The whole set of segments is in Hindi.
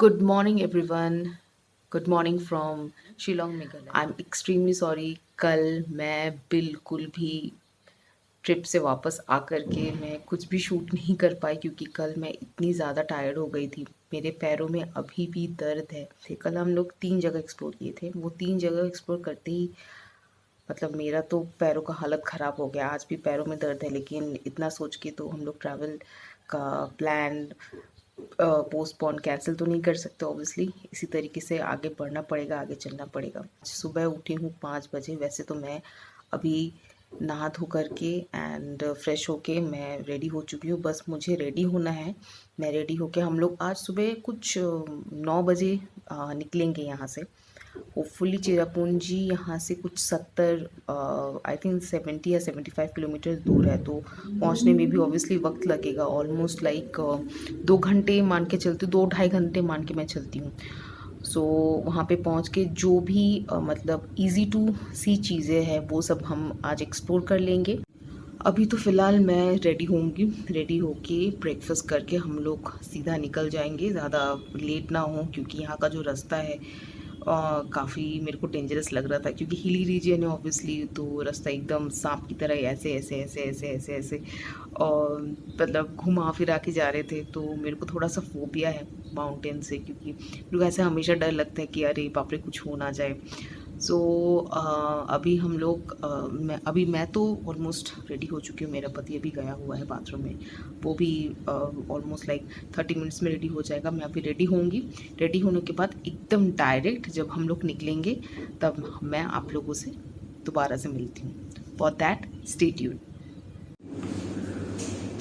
Good morning, everyone. Good morning from Shillong Meghalaya. I am extremely sorry, कल मैं बिल्कुल भी ट्रिप से वापस आकर के मैं कुछ भी शूट नहीं कर पाई क्योंकि कल मैं इतनी ज़्यादा टायर्ड हो गई थी। मेरे पैरों में अभी भी दर्द है। कल हम लोग 3 जगह एक्सप्लोर किए थे। वो 3 जगह एक्सप्लोर करते ही मतलब मेरा तो पैरों का हालत ख़राब हो गया। आज भी पैरों में दर्द है, लेकिन इतना सोच के तो हम लोग ट्रैवल का प्लान पोस्टपोन कैंसिल तो नहीं कर सकते ऑब्वियसली। इसी तरीके से आगे बढ़ना पड़ेगा, आगे चलना पड़ेगा। सुबह उठी हूँ 5 बजे। वैसे तो मैं अभी नहा धो करके एंड फ्रेश होके मैं रेडी हो चुकी हूँ। बस मुझे रेडी होना है। मैं रेडी होके हम लोग आज सुबह कुछ 9 बजे निकलेंगे यहाँ से। होपफुली चेरापूंजी यहाँ से कुछ 70 आई थिंक 70 या 75 किलोमीटर दूर है, तो पहुँचने में भी ऑब्वियसली वक्त लगेगा। ऑलमोस्ट लाइक 2 घंटे मान के चलती हूँ, 2-2.5 घंटे मान के मैं चलती हूँ। सो वहाँ पे पहुँच के जो भी मतलब ईज़ी टू सी चीज़ें हैं वो सब हम आज एक्सप्लोर कर लेंगे। अभी तो फ़िलहाल मैं रेडी होंगी। रेडी होके ब्रेकफास्ट करके हम लोग सीधा निकल जाएंगे, ज़्यादा लेट ना हो क्योंकि यहाँ का जो रास्ता है काफ़ी मेरे को डेंजरस लग रहा था क्योंकि हिली रीजन है ऑब्वियसली। तो रास्ता एकदम सांप की तरह ऐसे ऐसे ऐसे ऐसे ऐसे ऐसे और मतलब घुमा फिरा के जा रहे थे। तो मेरे को थोड़ा सा फोबिया है माउंटेन से, क्योंकि मेरे को ऐसे हमेशा डर लगता है कि अरे बाप रे कुछ हो ना जाए। सो अभी हम लोग मैं तो ऑलमोस्ट रेडी हो चुकी हूँ। मेरा पति अभी गया हुआ है बाथरूम में, वो भी ऑलमोस्ट लाइक 30 मिनट्स में रेडी हो जाएगा। मैं अभी रेडी होंगी। रेडी होने के बाद एकदम डायरेक्ट जब हम लोग निकलेंगे तब मैं आप लोगों से दोबारा से मिलती हूँ। For that stay tuned.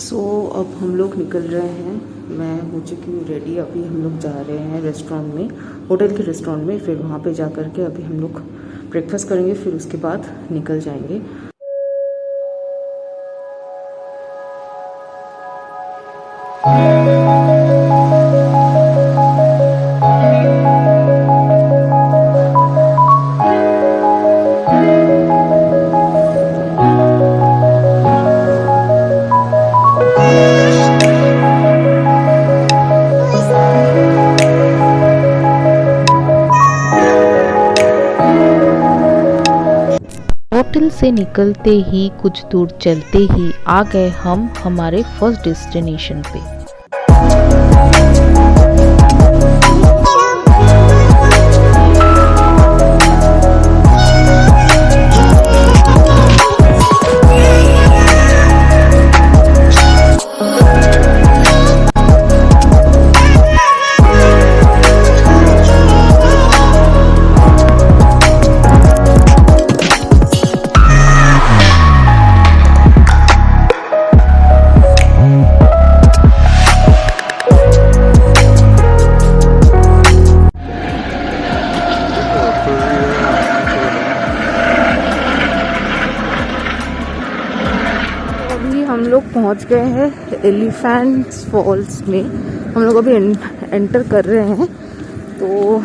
So अब हम लोग निकल रहे हैं। मैं हो चुकी हूँ रेडी। अभी हम लोग जा रहे हैं रेस्टोरेंट में, होटल के रेस्टोरेंट में। फिर वहाँ पे जा कर के अभी हम लोग ब्रेकफास्ट करेंगे, फिर उसके बाद निकल जाएंगे। होटल से निकलते ही कुछ दूर चलते ही आ गए हम हमारे फर्स्ट डेस्टिनेशन पे। हम लोग पहुंच गए हैं एलिफेंट्स फॉल्स में। हम लोग अभी एंटर कर रहे हैं, तो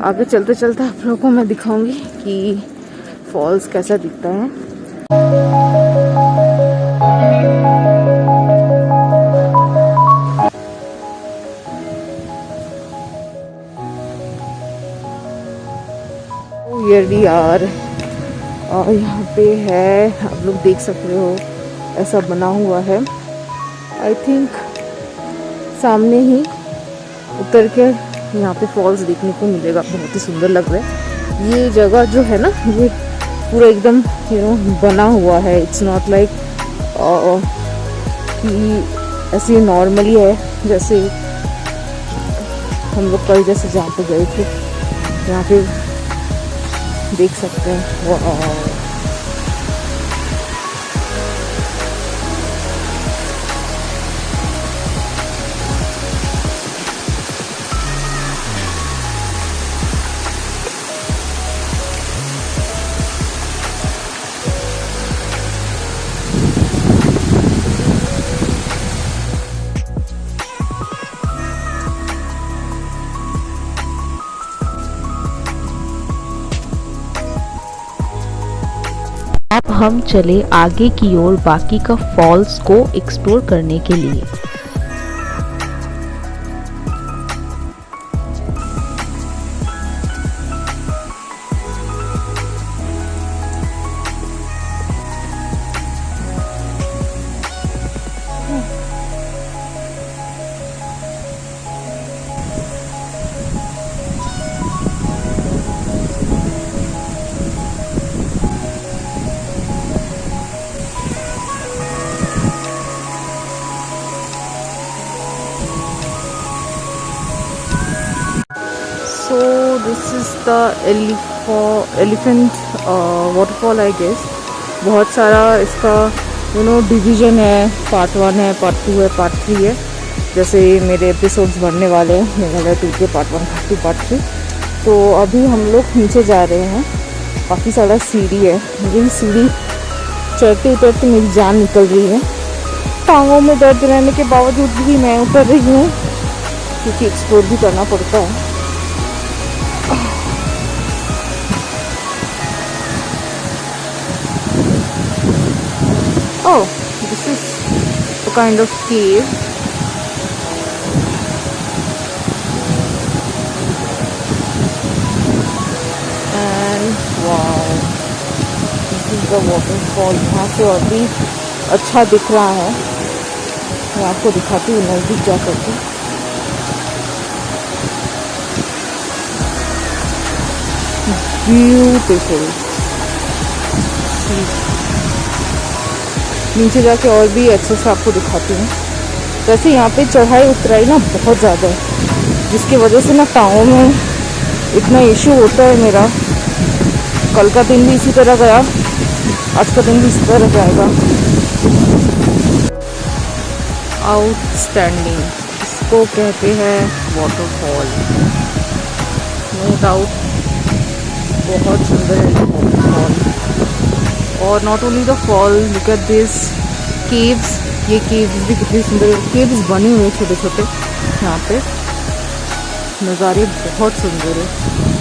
आगे चलते चलते आप लोगों को मैं दिखाऊंगी कि फॉल्स कैसा दिखता है। यार और यहाँ पे है, आप लोग देख सकते हो ऐसा बना हुआ है। आई थिंक सामने ही उतर के यहाँ पे फॉल्स देखने को मिलेगा। बहुत ही सुंदर लग रहा है। ये जगह जो है ना, ये पूरा एकदम बना हुआ है। इट्स नॉट लाइक कि ऐसे नॉर्मली है जैसे हम लोग कल जैसे जहाँ पे गए थे। यहाँ पे देख सकते हैं अब हम चले आगे की ओर बाकी का फॉल्स को एक्सप्लोर करने के लिए। Is the elephant waterfall I guess. बहुत सारा इसका डिवीज़न है, पार्ट 1 है, पार्ट 2 है, पार्ट 3 है। जैसे मेरे एपिसोड्स बनने वाले हैं मेघालय 2 के, पार्ट 1, पार्ट 2, पार्ट 3। तो अभी हम लोग नीचे जा रहे हैं। काफ़ी सारा सीढ़ी है, मुझे सीढ़ी चढ़ते उतरते मेरी जान निकल रही है। टांगों में दर्द रहने के बावजूद भी मैं उतर रही हूँ, क्योंकि एक्सप्लोर भी करना पड़ता है। Oh, this is a kind of cave. And wow, this is the waterfall. यहाँ से और भी अच्छा दिख रहा है। मैं आपको दिखाती हूँ नज़दीक जा करके। ब्यूटीफुल। नीचे जाके और भी अच्छे से आपको दिखाती हूँ। वैसे यहाँ पे चढ़ाई उतराई ना बहुत ज़्यादा है, जिसकी वजह से ना पाँवों में इतना इशू होता है मेरा। कल का दिन भी इसी तरह गया, आज का दिन भी इसी तरह जाएगा। आउटस्टैंडिंग इसको कहते हैं वाटरफॉल। नो डाउट बहुत सुंदर है ये वाटरफॉल। और not only the fall, look at this caves. ये केव्स भी कितनी सुंदर केव्स बने हुए हैं, छोटे छोटे। यहाँ पे नज़ारे बहुत सुंदर है।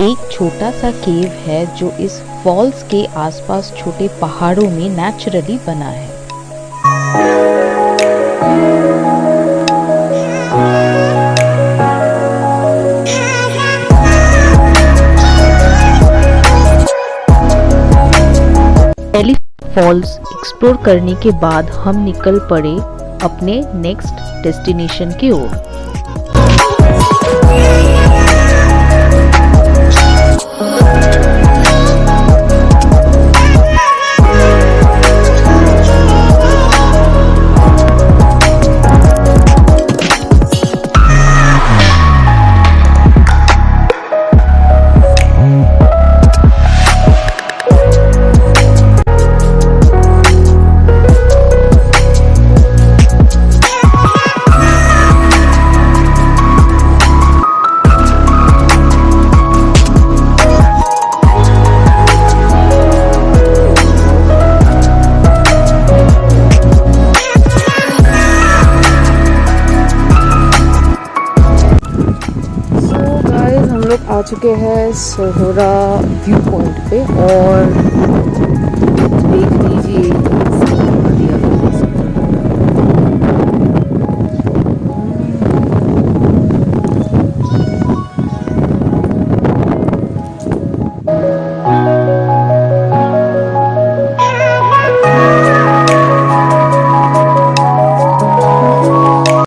एक छोटा सा केव है जो इस फॉल्स के आसपास छोटे पहाड़ों में नेचुरली बना है। एलिफेंट फॉल्स एक्सप्लोर करने के बाद हम निकल पड़े अपने नेक्स्ट डेस्टिनेशन की ओर। आ चुके हैं सोहरा व्यू पॉइंट पे, और देख लीजिए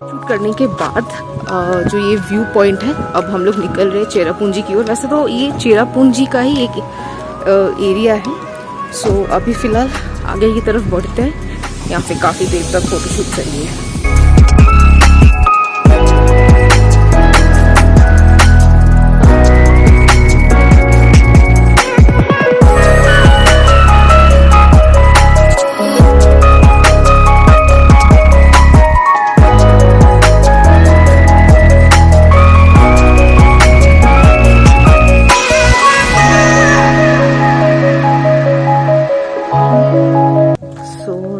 शूट करने के बाद जो ये व्यू पॉइंट है, अब हम लोग निकल रहे हैं चेरापूंजी की ओर। वैसे तो ये चेरापूंजी का ही एक एरिया है। सो अभी फ़िलहाल आगे की तरफ बढ़ते हैं। यहाँ पे काफ़ी देर तक फ़ोटोशूट करेंगे।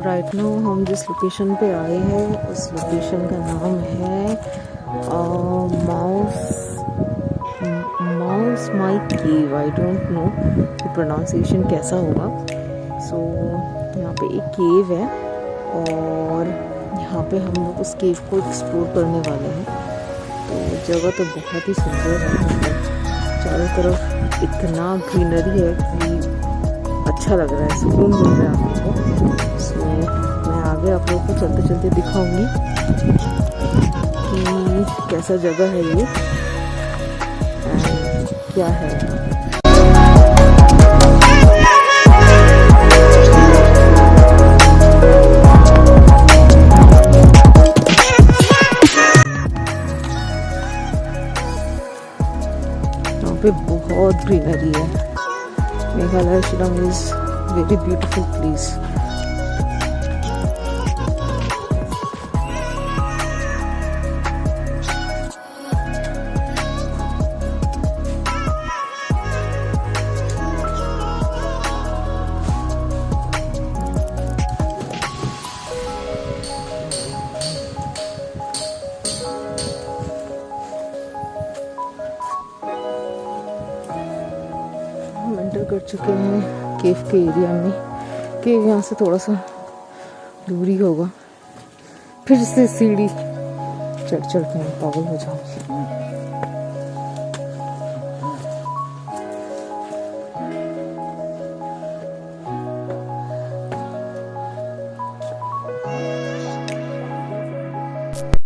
राइट नाउ हम जिस लोकेशन पे आए हैं उस लोकेशन का नाम है mouse my cave. I don't know कि प्रोनाउंसिएशन कैसा होगा। सो यहाँ पे एक केव है और यहाँ पे हम लोग उस केव को एक्सप्लोर करने वाले हैं। तो जगह तो बहुत ही सुंदर है, चारों तरफ इतना ग्रीनरी है कि अच्छा लग रहा है, सुकून मिल रहा है आपको। सो मैं आगे आप लोगों को चलते चलते दिखाऊंगी कि कैसा जगह है ये एंड क्या है। यहाँ पे बहुत ग्रीनरी है। Meghalaya Shillong is very beautiful place. हम एंटर कर चुके हैं केव के एरिया में। केव यहाँ से थोड़ा सा दूरी होगा, फिर से सीढ़ी चढ़ चढ़ के मैं पागल हो जाऊंगी।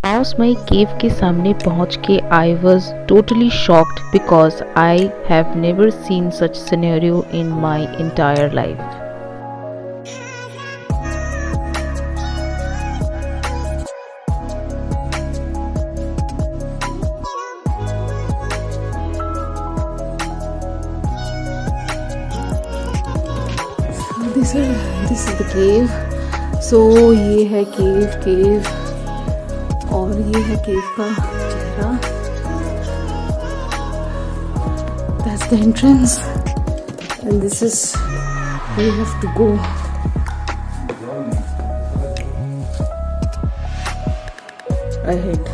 पाउसमाई केव के सामने पहुंच के I was totally shocked because I have never seen such scenario in my entire life. This is the cave. So ये है केव और ये है केव का चेहरा। That's the entrance and this is we have to go. Ahead.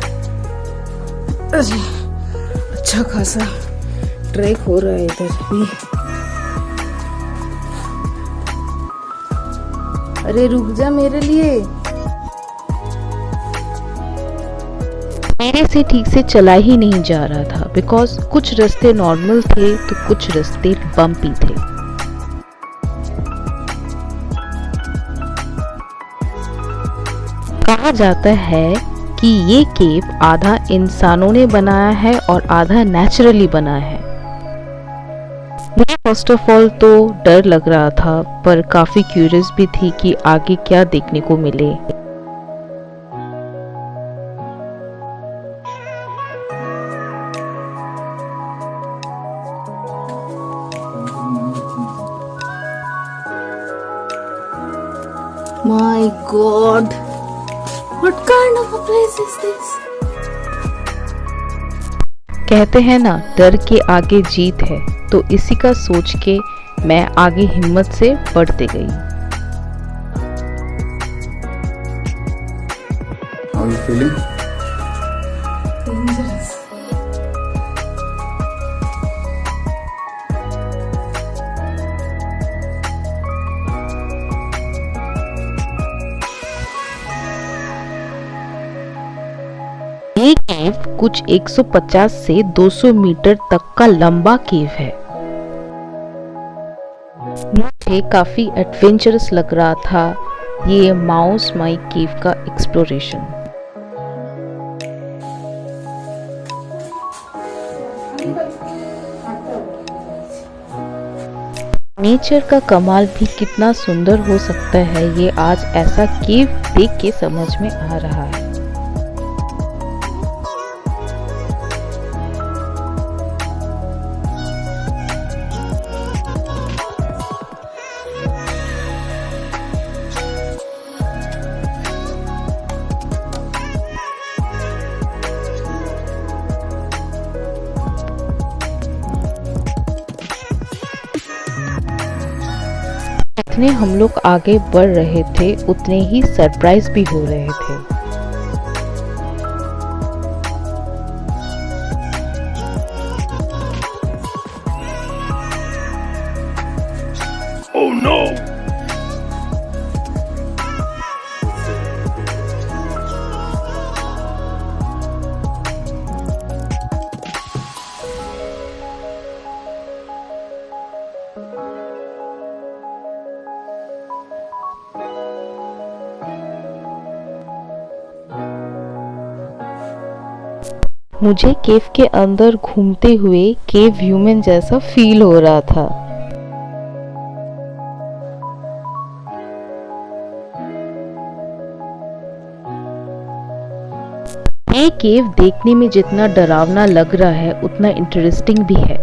अरे अच्छा खासा ट्रैक हो रहा है इधर भी। अरे रुक जा मेरे लिए। मेरे से ठीक से चला ही नहीं जा रहा था बिकॉज कुछ रास्ते नॉर्मल थे तो कुछ रास्ते बम्पी थे। कहा जाता है कि ये केव आधा इंसानों ने बनाया है और आधा नेचुरली बना है। मुझे फर्स्ट ऑफ ऑल तो डर लग रहा था पर काफी क्यूरियस भी थी कि आगे क्या देखने को मिले। My God, what kind of a place is this? कहते हैं ना डर के आगे जीत है, तो इसी का सोच के मैं आगे हिम्मत से बढ़ते गई। How are you feeling? Dangerous. ये केव कुछ 150 से 200 मीटर तक का लंबा केव है। मुझे काफी एडवेंचरस लग रहा था ये पाउसमाई केव का एक्सप्लोरेशन। नेचर का कमाल भी कितना सुंदर हो सकता है ये आज ऐसा केव देख के समझ में आ रहा है। जितने हम लोग आगे बढ़ रहे थे उतने ही सरप्राइज भी हो रहे थे। Oh no! मुझे केव के अंदर घूमते हुए केव ह्यूमन जैसा फील हो रहा था। ये केव देखने में जितना डरावना लग रहा है उतना इंटरेस्टिंग भी है।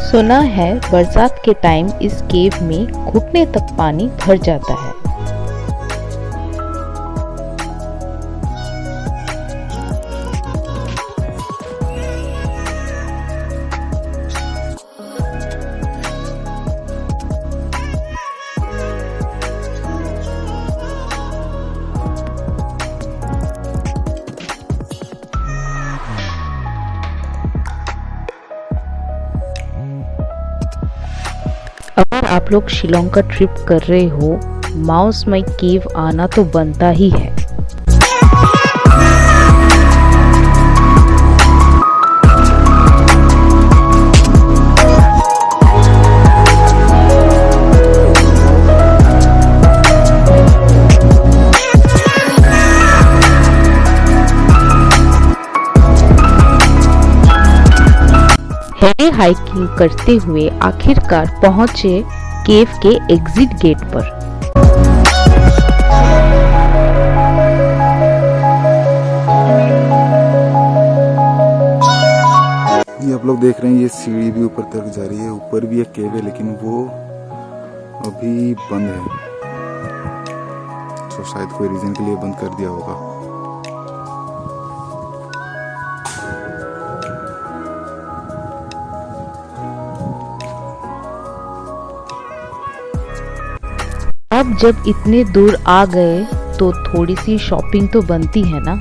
सुना है बरसात के टाइम इस केव में घुटने तक पानी भर जाता है। अगर आप लोग शिलोंग का ट्रिप कर रहे हो, माउस माई केव आना तो बनता ही है। हेवी हाइकिंग करते हुए आखिरकार पहुंचे केव के एग्जिट गेट पर। ये आप लोग देख रहे हैं, ये सीढ़ी भी ऊपर तक जा रही है। ऊपर भी एक केव है लेकिन वो अभी बंद है, तो शायद कोई रीजन के लिए बंद कर दिया होगा। अब जब इतने दूर आ गए तो थोड़ी सी शॉपिंग तो बनती है ना।